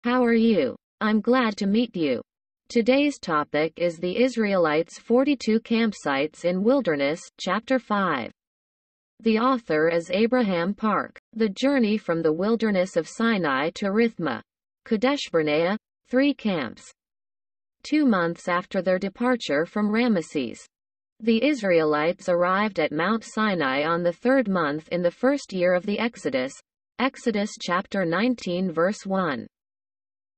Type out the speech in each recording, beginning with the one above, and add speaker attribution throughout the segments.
Speaker 1: How are you? I'm glad to meet you. Today's topic is the Israelites' 42 campsites in Wilderness, Chapter 5. The author is Abraham Park. The journey from the Wilderness of Sinai to Rithma, Kadesh Barnea, 3 camps. 2 months after their departure from Ramesses, the Israelites arrived at Mount Sinai on the 3rd month in the first year of the Exodus, Exodus chapter 19 verse 1.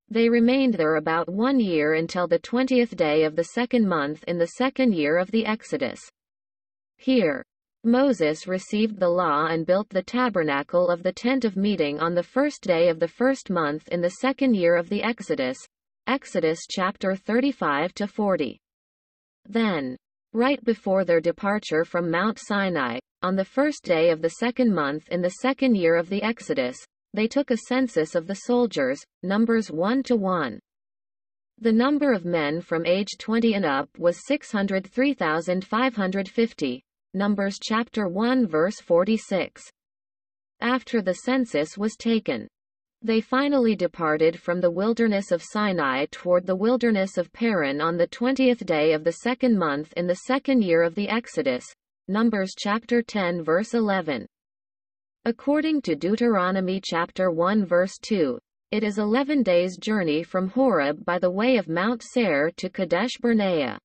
Speaker 1: They remained there about 1 year until the 20th day of the 2nd month in the 2nd year of the Exodus. Here, Moses received the law and built the tabernacle of the tent of meeting on the 1st day of the 1st month in the 2nd year of the Exodus, Exodus chapter 35 to 40. Then, right before their departure from Mount Sinai, on the 1st day of the 2nd month in the 2nd year of the Exodus, they took a census of the soldiers, Numbers 1-1. The number of men from age 20 and up was 603,550, Numbers chapter 1 verse 46. After the census was taken, they finally departed from the wilderness of Sinai toward the wilderness of Paran on the 20th day of the 2nd month in the 2nd year of the Exodus, Numbers chapter 10 verse 11. According to Deuteronomy chapter 1 verse 2, it is 11 days' journey from Horeb by the way of Mount Seir to Kadesh Barnea.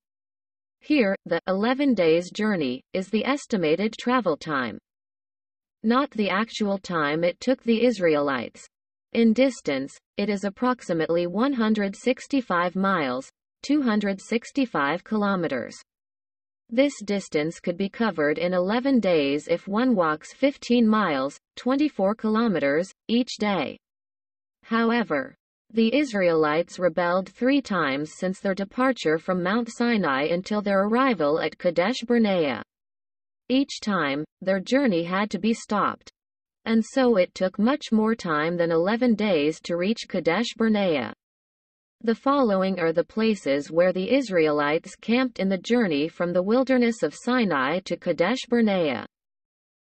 Speaker 1: Here, the 11 days' journey is the estimated travel time, not the actual time it took the Israelites. In distance, it is approximately 165 miles, 265 kilometers. This distance could be covered in 11 days if one walks 15 miles, 24 kilometers, each day. However, the Israelites rebelled 3 times since their departure from Mount Sinai until their arrival at Kadesh Barnea. Each time, their journey had to be stopped, and so it took much more time than 11 days to reach Kadesh Barnea. The following are the places where the Israelites camped in the journey from the wilderness of Sinai to Kadesh Barnea.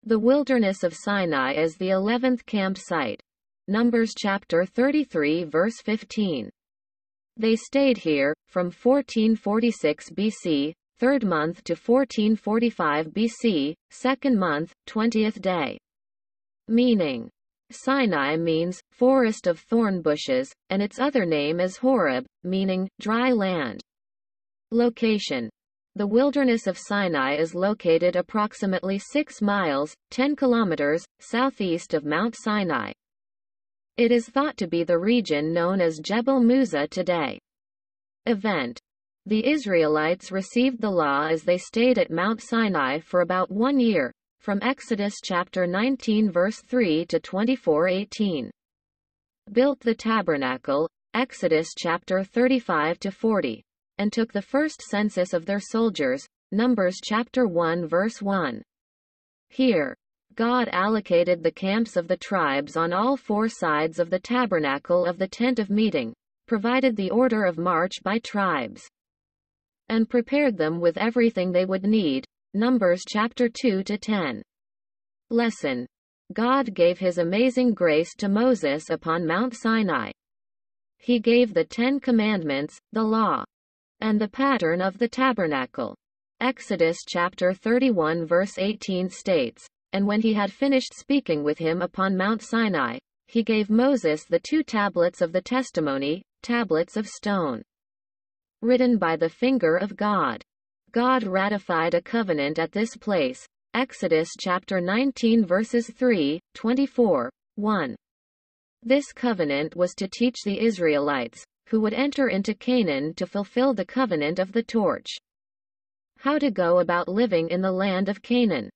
Speaker 1: The wilderness of Sinai is the 11th campsite, Numbers chapter 33 verse 15. They stayed here, from 1446 BC, 3rd month to 1445 BC, 2nd month, 20th day. Meaning, Sinai means forest of thorn bushes, and its other name is Horeb, meaning dry land. Location: the wilderness of Sinai is located approximately 6 miles, 10 kilometers, southeast of Mount Sinai. It is thought to be the region known as Jebel Musa today. Event: the Israelites received the law as they stayed at Mount Sinai for about 1 year, from Exodus chapter 19 verse 3 to 24:18. Built the tabernacle, Exodus chapter 35 to 40, and took the first census of their soldiers, Numbers chapter 1 verse 1. Here, God allocated the camps of the tribes on all 4 sides of the tabernacle of the tent of meeting, provided the order of march by tribes, and prepared them with everything they would need, Numbers chapter 2 to 10. Lesson: God gave His amazing grace to Moses upon Mount Sinai. He gave the 10 commandments, the law, and the pattern of the tabernacle. Exodus chapter 31 verse 18 states, "And when he had finished speaking with him upon Mount Sinai, he gave Moses the 2 tablets of the testimony, tablets of stone, written by the finger of God." God ratified a covenant at this place, Exodus chapter 19 verses 3, 24, 1. This covenant was to teach the Israelites, who would enter into Canaan to fulfill the covenant of the torch, how to go about living in the land of Canaan.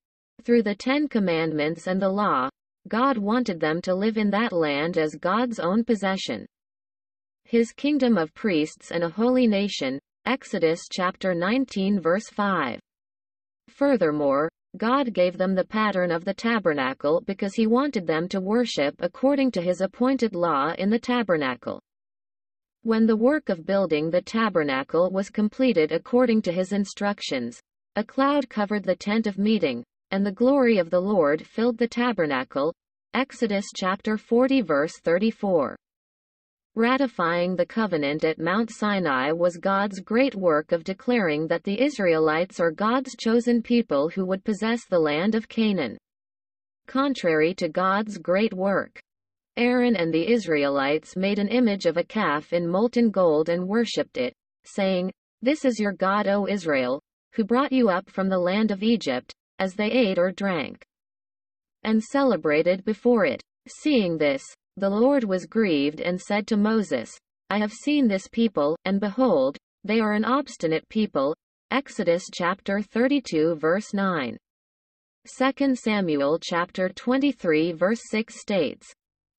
Speaker 1: Through the 10 commandments and the law, God wanted them to live in that land as God's own possession, His kingdom of priests and a holy nation, Exodus chapter 19 verse 5. Furthermore, God gave them the pattern of the tabernacle because He wanted them to worship according to His appointed law in the tabernacle. When the work of building the tabernacle was completed according to His instructions, a cloud covered the tent of meeting, and the glory of the Lord filled the tabernacle, Exodus chapter 40 verse 34. Ratifying the covenant at Mount Sinai was God's great work of declaring that the Israelites are God's chosen people who would possess the land of Canaan. Contrary to God's great work, Aaron and the Israelites made an image of a calf in molten gold and worshipped it, saying, "This is your God, O Israel, who brought you up from the land of Egypt," as they ate or drank and celebrated before it. Seeing this, the Lord was grieved and said to Moses, "I have seen this people, and behold, they are an obstinate people." Exodus chapter 32 verse 9. 2 Samuel chapter 23 verse 6 states,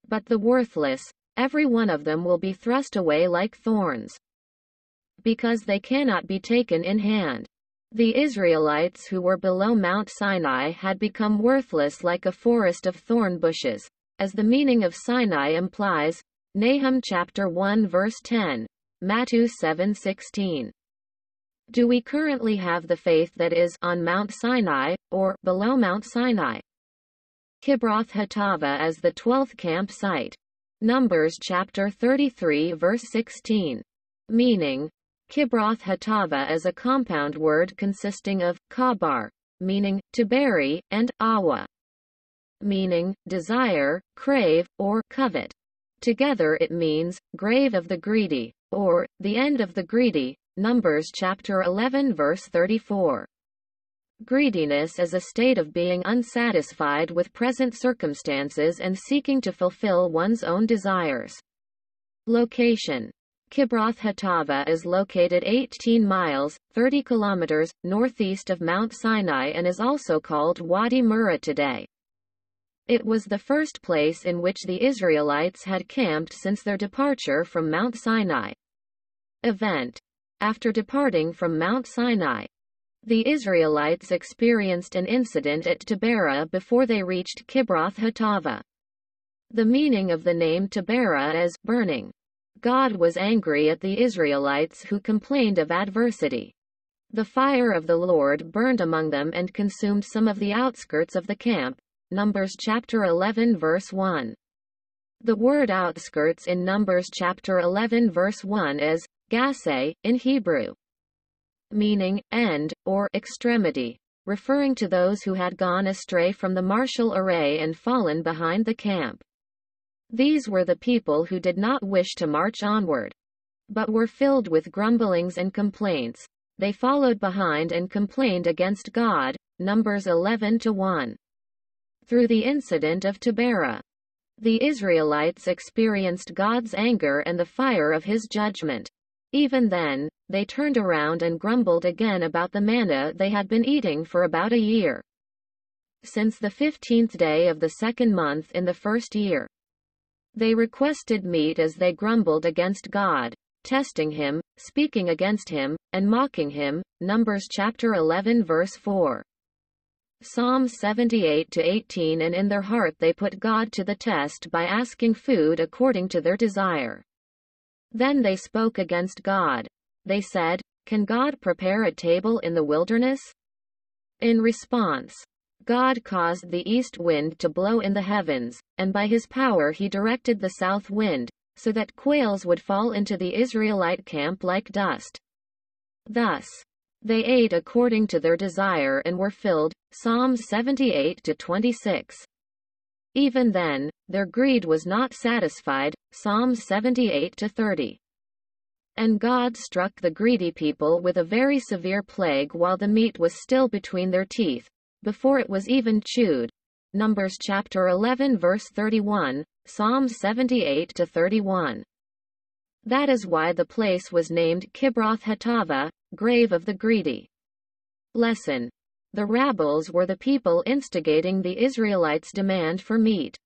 Speaker 1: "But the worthless, every one of them will be thrust away like thorns, because they cannot be taken in hand." The Israelites who were below Mount Sinai had become worthless like a forest of thorn bushes, as the meaning of Sinai implies. Nahum chapter 1 verse 10, Matthew 7:16. Do we currently have the faith that is on Mount Sinai, or below Mount Sinai? Kibroth Hattaavah as the 12th camp site. Numbers chapter 33 verse 16. Meaning, Kibroth Hattaavah is a compound word consisting of kabar, meaning to bury, and awa, meaning desire, crave, or covet. Together it means grave of the greedy, or the end of the greedy. Numbers chapter 11 verse 34. Greediness is a state of being unsatisfied with present circumstances and seeking to fulfill one's own desires. Location. Kibroth Hattaavah is located 18 miles, 30 kilometers, northeast of Mount Sinai and is also called Wadi Murrah today. It was the first place in which the Israelites had camped since their departure from Mount Sinai. Event. After departing from Mount Sinai, the Israelites experienced an incident at Taberah before they reached Kibroth Hattaavah. The meaning of the name Taberah is burning. God was angry at the Israelites who complained of adversity. The fire of the Lord burned among them and consumed some of the outskirts of the camp. Numbers chapter 11 verse 1. The word outskirts in Numbers chapter 11 verse 1 is gasseh in Hebrew, meaning end or extremity, referring to those who had gone astray from the martial array and fallen behind the camp. These were the people who did not wish to march onward, but were filled with grumblings and complaints. They followed behind and complained against God. Numbers 11-1. Through the incident of Taberah, the Israelites experienced God's anger and the fire of his judgment. Even then, they turned around and grumbled again about the manna they had been eating for about a year, since the 15th day of the second month in the first year. They requested meat as they grumbled against God, testing him, speaking against him, and mocking him. Numbers chapter 11 verse 4. Psalm 78-18. And in their heart they put God to the test by asking food according to their desire. Then they spoke against God. They said, "Can God prepare a table in the wilderness?" In response, God caused the east wind to blow in the heavens, and by his power he directed the south wind, so that quails would fall into the Israelite camp like dust. Thus, they ate according to their desire and were filled. Psalm 78-26. Even then, their greed was not satisfied. Psalm 78-30. And God struck the greedy people with a very severe plague while the meat was still between their teeth, before it was even chewed. Numbers chapter 11 verse 31, Psalm 78-31. That is why the place was named Kibroth Hattaavah, grave of the greedy. Lesson. The rebels were the people instigating the Israelites' demand for meat.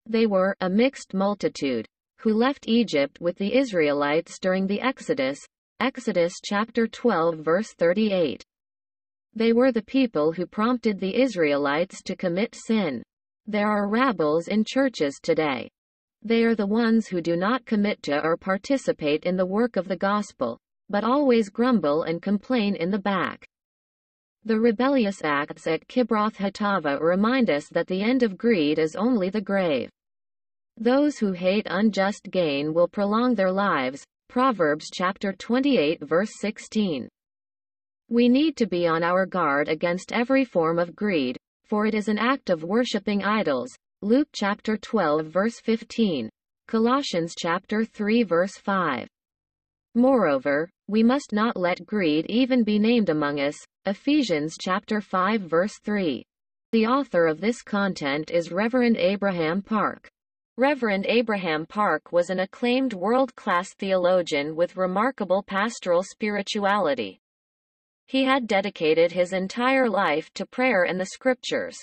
Speaker 1: They were a mixed multitude, who left Egypt with the Israelites during the Exodus, Exodus chapter 12 verse 38. They were the people who prompted the Israelites to commit sin. There are rebels in churches today. They are the ones who do not commit to or participate in the work of the gospel, but always grumble and complain in the back. The rebellious acts at Kibroth Hattaavah remind us that the end of greed is only the grave. Those who hate unjust gain will prolong their lives. Proverbs chapter 28 verse 16. We need to be on our guard against every form of greed, for it is an act of worshipping idols. Luke chapter 12 verse 15. Colossians chapter 3 verse 5. Moreover, we must not let greed even be named among us. Ephesians chapter 5 verse 3. The author of this content is Reverend Abraham Park. Reverend Abraham Park was an acclaimed world-class theologian with remarkable pastoral spirituality. He had dedicated his entire life to prayer and the scriptures,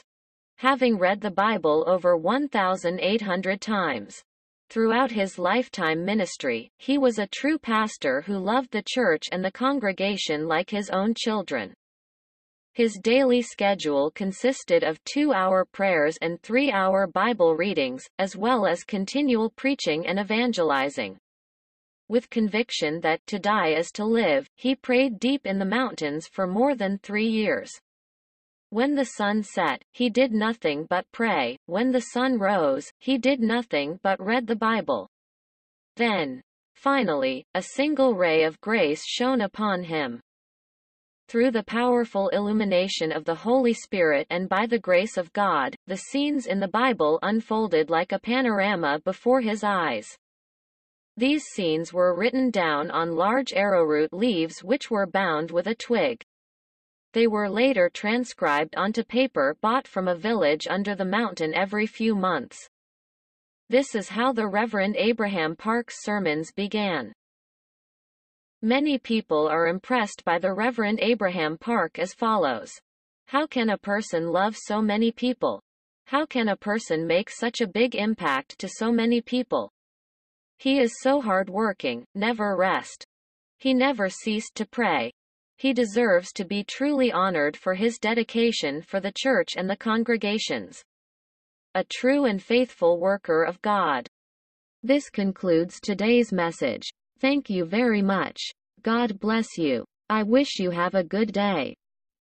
Speaker 1: having read the Bible over 1,800 times. Throughout his lifetime ministry, he was a true pastor who loved the church and the congregation like his own children. His daily schedule consisted of 2-hour prayers and 3-hour Bible readings, as well as continual preaching and evangelizing. With conviction that to die is to live, he prayed deep in the mountains for more than 3 years. When the sun set, he did nothing but pray. When the sun rose, he did nothing but read the Bible. Then, finally, a single ray of grace shone upon him. Through the powerful illumination of the Holy Spirit and by the grace of God, the scenes in the Bible unfolded like a panorama before his eyes. These scenes were written down on large arrowroot leaves which were bound with a twig. They were later transcribed onto paper bought from a village under the mountain every few months. This is how the Reverend Abraham Park's sermons began. Many people are impressed by the Reverend Abraham Park as follows. How can a person love so many people? How can a person make such a big impact to so many people? He is so hard-working, never rest. He never ceased to pray. He deserves to be truly honored for his dedication for the church and the congregations. A true and faithful worker of God. This concludes today's message. Thank you very much. God bless you. I wish you have a good day.